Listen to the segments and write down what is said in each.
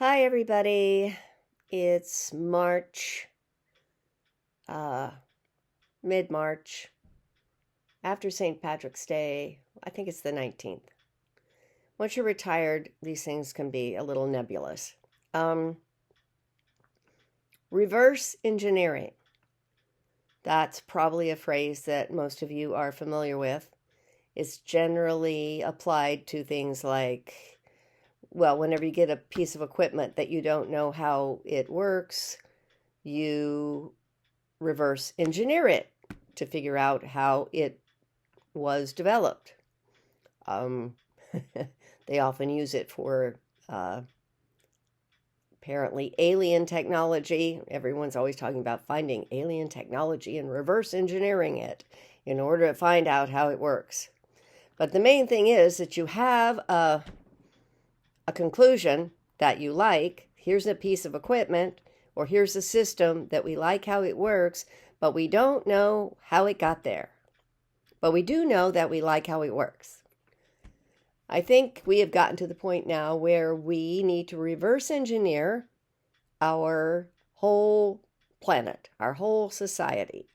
Hi, everybody. It's March, mid-March, after St. Patrick's Day. I think it's the 19th. Once you're retired, these things can be a little nebulous. Reverse engineering. That's probably a phrase that most of you are familiar with. It's generally applied to things like, well, whenever you get a piece of equipment that you don't know how it works, you reverse engineer it to figure out how it was developed. They often use it for apparently alien technology. Everyone's always talking about finding alien technology and reverse engineering it in order to find out how it works. But the main thing is that you have a conclusion that you like. Here's a piece of equipment, or here's a system that we like how it works, but we don't know how it got there. But we do know that we like how it works. I think we have gotten to the point now where we need to reverse engineer our whole planet, our whole society.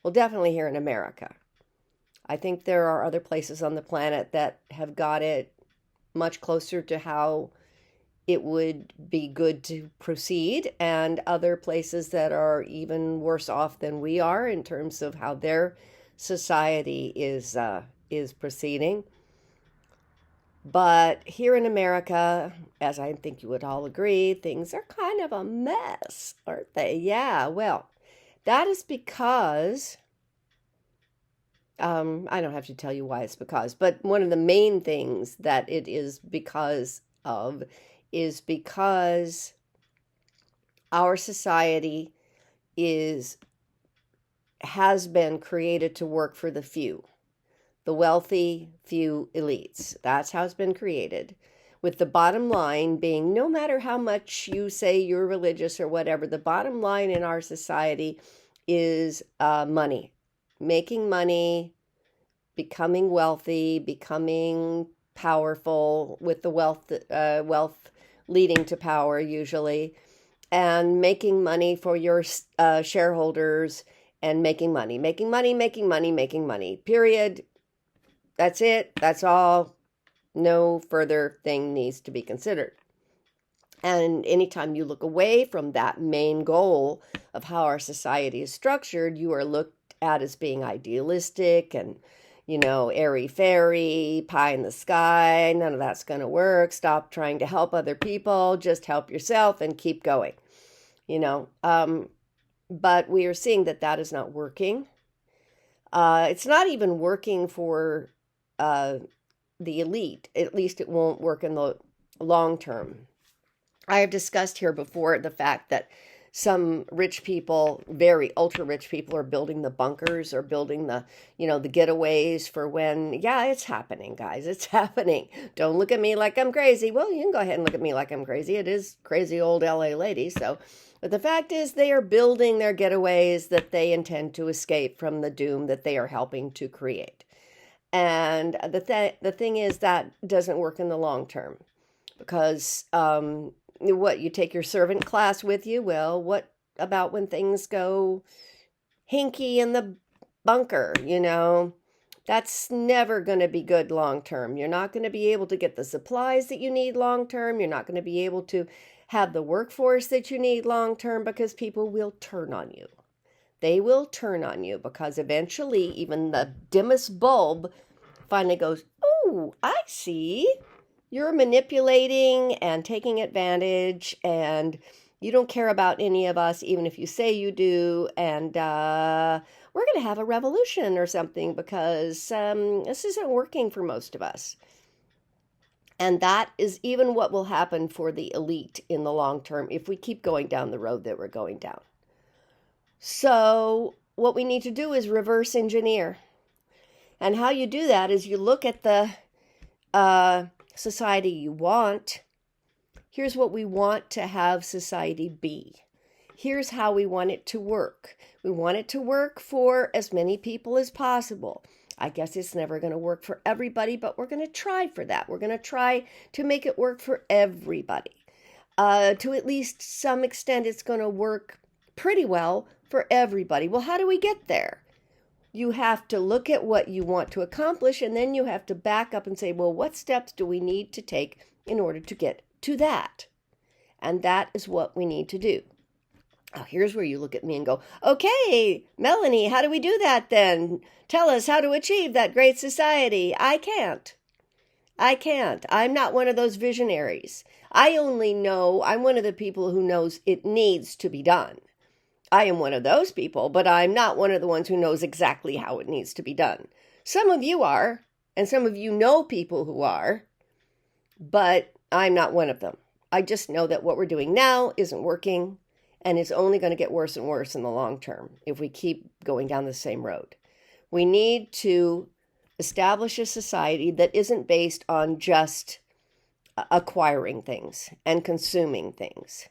Well, definitely here in America. I think there are other places on the planet that have got it much closer to how it would be good to proceed, and other places that are even worse off than we are in terms of how their society is proceeding. But here in America, as I think you would all agree, things are kind of a mess, aren't they? Yeah, well, that is because I don't have to tell you why it's because, but one of the main things that it is because of is because our society has been created to work for the few, the wealthy few elites. That's how it's been created, with the bottom line being, no matter how much you say you're religious or whatever, the bottom line in our society is money. Making money, becoming wealthy, becoming powerful, with the wealth leading to power usually, and making money for your shareholders, and making money, period. That's it. That's all. No further thing needs to be considered. And anytime you look away from that main goal of how our society is structured, you are looked at as being idealistic and, airy-fairy, pie in the sky. None of that's going to work. Stop trying to help other people. Just help yourself and keep going. But we are seeing that is not working. It's not even working for the elite. At least it won't work in the long term. I have discussed here before the fact that some rich people, very ultra rich people, are building the bunkers or building the getaways for when, yeah, it's happening, guys. It's happening. Don't look at me like I'm crazy. Well, you can go ahead and look at me like I'm crazy. It is crazy old LA lady. But the fact is, they are building their getaways that they intend to escape from the doom that they are helping to create. And the thing is, that doesn't work in the long term, because what, you take your servant class with you? Well, what about when things go hinky in the bunker? That's never going to be good long term. You're not going to be able to get the supplies that you need long term. You're not going to be able to have the workforce that you need long term, because people will turn on you. They will turn on you, because eventually even the dimmest bulb finally goes, oh, I see. You're manipulating and taking advantage, and you don't care about any of us, even if you say you do. And we're going to have a revolution or something, because this isn't working for most of us. And that is even what will happen for the elite in the long term if we keep going down the road that we're going down. So what we need to do is reverse engineer. And how you do that is you look at the society you want. Here's what we want to have society be. Here's how we want it to work. We want it to work for as many people as possible. I guess it's never going to work for everybody, but we're going to try for that. We're going to try to make it work for everybody. to at least some extent, it's going to work pretty well for everybody. Well, how do we get there? You have to look at what you want to accomplish, and then you have to back up and say, well, what steps do we need to take in order to get to that? And that is what we need to do. Now, here's where you look at me and go, okay, Melanie, how do we do that then? Tell us how to achieve that great society. I can't. I'm not one of those visionaries. I only know, I'm one of the people who knows it needs to be done. I am one of those people, but I'm not one of the ones who knows exactly how it needs to be done. Some of you are, and some of you know people who are, but I'm not one of them. I just know that what we're doing now isn't working, and it's only going to get worse and worse in the long term if we keep going down the same road. We need to establish a society that isn't based on just acquiring things and consuming things,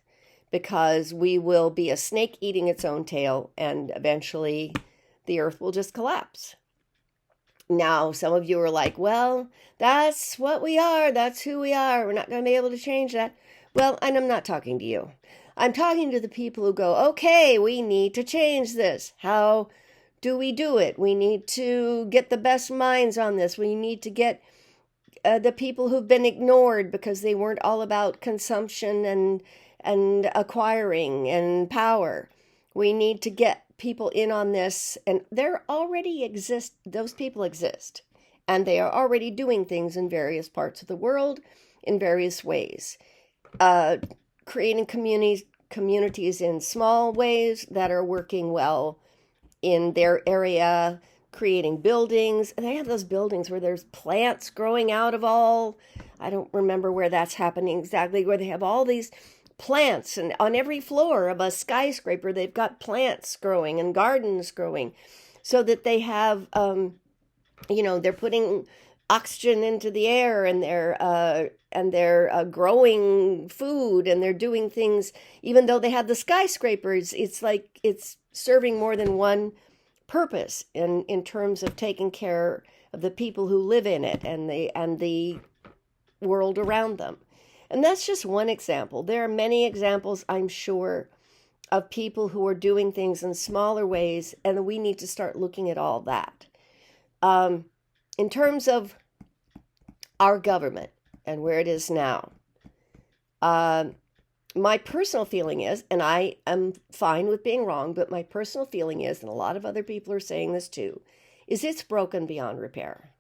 because we will be a snake eating its own tail, and eventually the earth will just collapse. Now, some of you are like, well, that's what we are. That's who we are. We're not going to be able to change that. Well, and I'm not talking to you. I'm talking to the people who go, okay, we need to change this. How do we do it? We need to get the best minds on this. We need to get the people who've been ignored because they weren't all about consumption and acquiring and power. We need to get people in on this, and those people exist, and they are already doing things in various parts of the world in various ways, creating communities in small ways that are working well in their area, creating buildings. They have those buildings where there's plants growing out of I don't remember where that's happening exactly, where they have all these plants, and on every floor of a skyscraper they've got plants growing and gardens growing, so that they have they're putting oxygen into the air, and they're growing food, and they're doing things. Even though they have the skyscrapers, it's like it's serving more than one purpose in terms of taking care of the people who live in it and the world around them. And that's just one example. There are many examples, I'm sure, of people who are doing things in smaller ways, and we need to start looking at all that. In terms of our government and where it is now, my personal feeling is, and I am fine with being wrong, but my personal feeling is, and a lot of other people are saying this too, is it's broken beyond repair.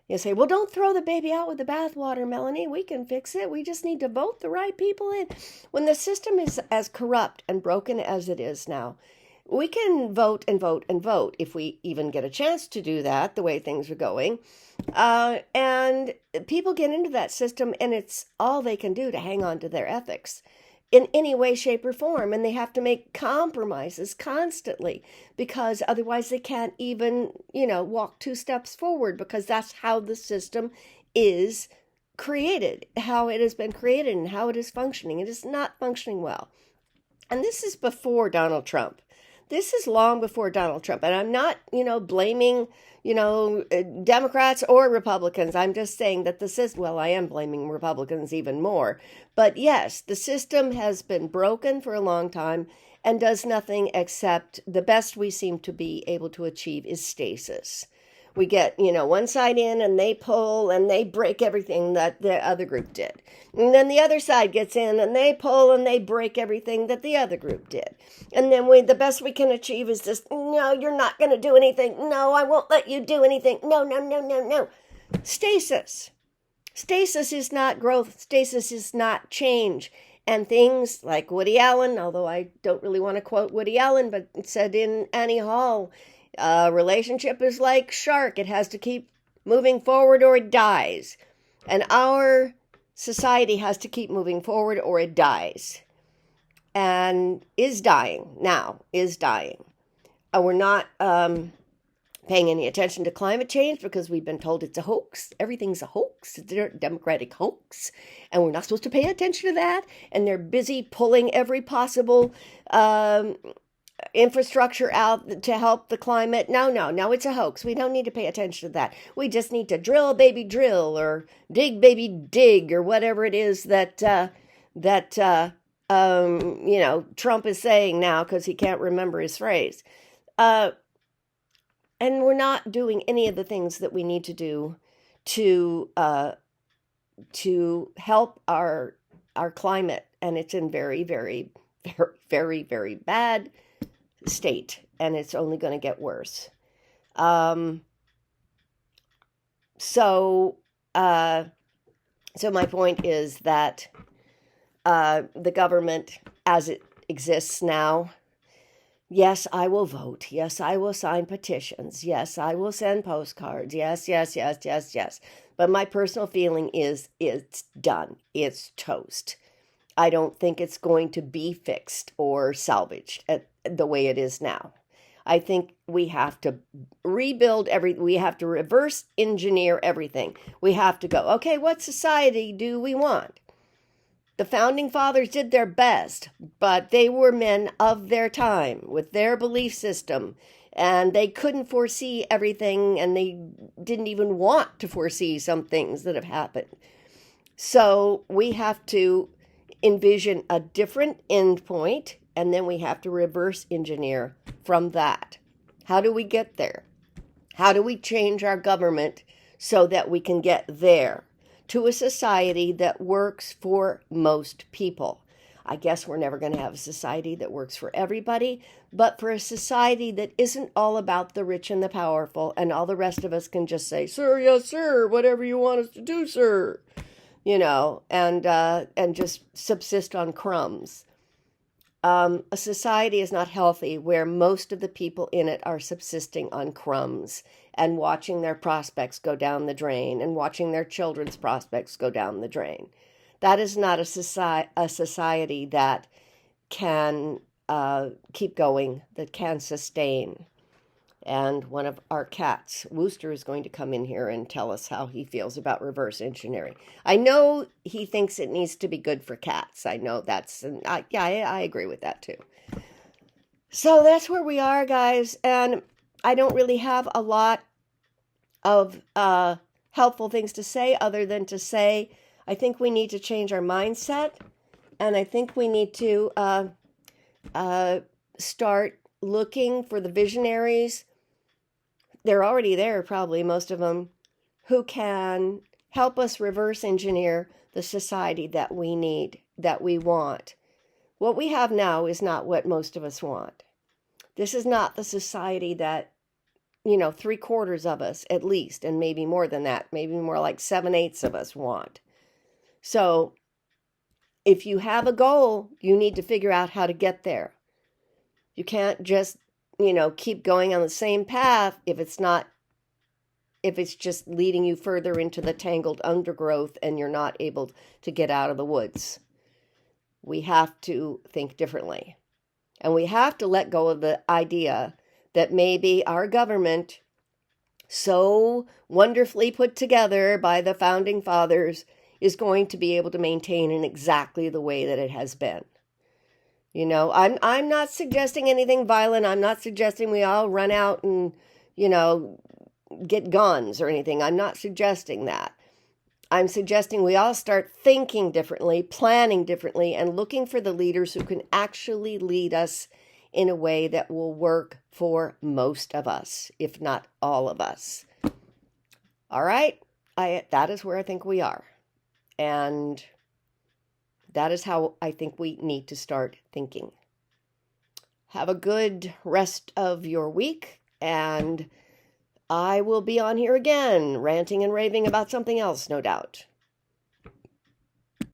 You say, well, don't throw the baby out with the bathwater, Melanie. We can fix it. We just need to vote the right people in. When the system is as corrupt and broken as it is now, we can vote and vote and vote if we even get a chance to do that, the way things are going. And people get into that system, and it's all they can do to hang on to their ethics in any way, shape, or form. And they have to make compromises constantly, because otherwise they can't even, walk 2 steps forward, because that's how the system is created, how it has been created, and how it is functioning. It is not functioning well. And this is before Donald Trump. This is long before Donald Trump. And I'm not, blaming, Democrats or Republicans. I'm just saying that the system, well, I am blaming Republicans even more. But yes, the system has been broken for a long time and does nothing except the best we seem to be able to achieve is stasis. We get, one side in, and they pull and they break everything that the other group did. And then the other side gets in and they pull and they break everything that the other group did. And then the best we can achieve is this, no, you're not going to do anything. No, I won't let you do anything. No, no, no, no, no. Stasis. Stasis is not growth. Stasis is not change. And things like Woody Allen, although I don't really want to quote Woody Allen, but it said in Annie Hall, relationship is like shark. It has to keep moving forward or it dies. And our society has to keep moving forward or it dies. And is dying now, is dying. We're not paying any attention to climate change because we've been told it's a hoax. Everything's a hoax. It's a democratic hoax. And we're not supposed to pay attention to that. And they're busy pulling every possible infrastructure out to help the climate. No, it's a hoax. We don't need to pay attention to that. We just need to drill, baby, drill, or dig, baby, dig, or whatever it is that that, Trump is saying now because he can't remember his phrase. And we're not doing any of the things that we need to do to help our climate, and it's in very, very, very, very, very bad state, and it's only going to get worse. So my point is that the government, as it exists now, yes, I will vote. Yes, I will sign petitions. Yes, I will send postcards. Yes, yes, yes, yes, yes. But my personal feeling is it's done. It's toast. I don't think it's going to be fixed or salvaged the way it is now. I think we have to rebuild we have to reverse engineer everything. We have to go, okay, what society do we want? The founding fathers did their best, but they were men of their time with their belief system, and they couldn't foresee everything, and they didn't even want to foresee some things that have happened. So we have to envision a different end point, and then we have to reverse engineer from that. How do we get there? How do we change our government so that we can get there to a society that works for most people? I guess we're never going to have a society that works for everybody, but for a society that isn't all about the rich and the powerful, and all the rest of us can just say, sir, yes, sir, whatever you want us to do, sir, and just subsist on crumbs. A society is not healthy where most of the people in it are subsisting on crumbs and watching their prospects go down the drain and watching their children's prospects go down the drain. That is not a society that can keep going, that can sustain. And one of our cats, Wooster, is going to come in here and tell us how he feels about reverse engineering. I know he thinks it needs to be good for cats. I know I agree with that too. So that's where we are, guys. And I don't really have a lot of helpful things to say other than to say I think we need to change our mindset. And I think we need to start looking for the visionaries. They're already there, probably, most of them, who can help us reverse engineer the society that we need, that we want. What we have now is not what most of us want. This is not the society that, 3/4 of us at least, and maybe more than that, maybe more like 7/8 of us want. So if you have a goal, you need to figure out how to get there. You can't just keep going on the same path if it's just leading you further into the tangled undergrowth and you're not able to get out of the woods. We have to think differently. And we have to let go of the idea that maybe our government, so wonderfully put together by the founding fathers, is going to be able to maintain in exactly the way that it has been. I'm not suggesting anything violent. I'm not suggesting we all run out and, get guns or anything. I'm not suggesting that. I'm suggesting we all start thinking differently, planning differently, and looking for the leaders who can actually lead us in a way that will work for most of us, if not all of us. All right? That is where I think we are. And that is how I think we need to start thinking. Have a good rest of your week, and I will be on here again, ranting and raving about something else, no doubt.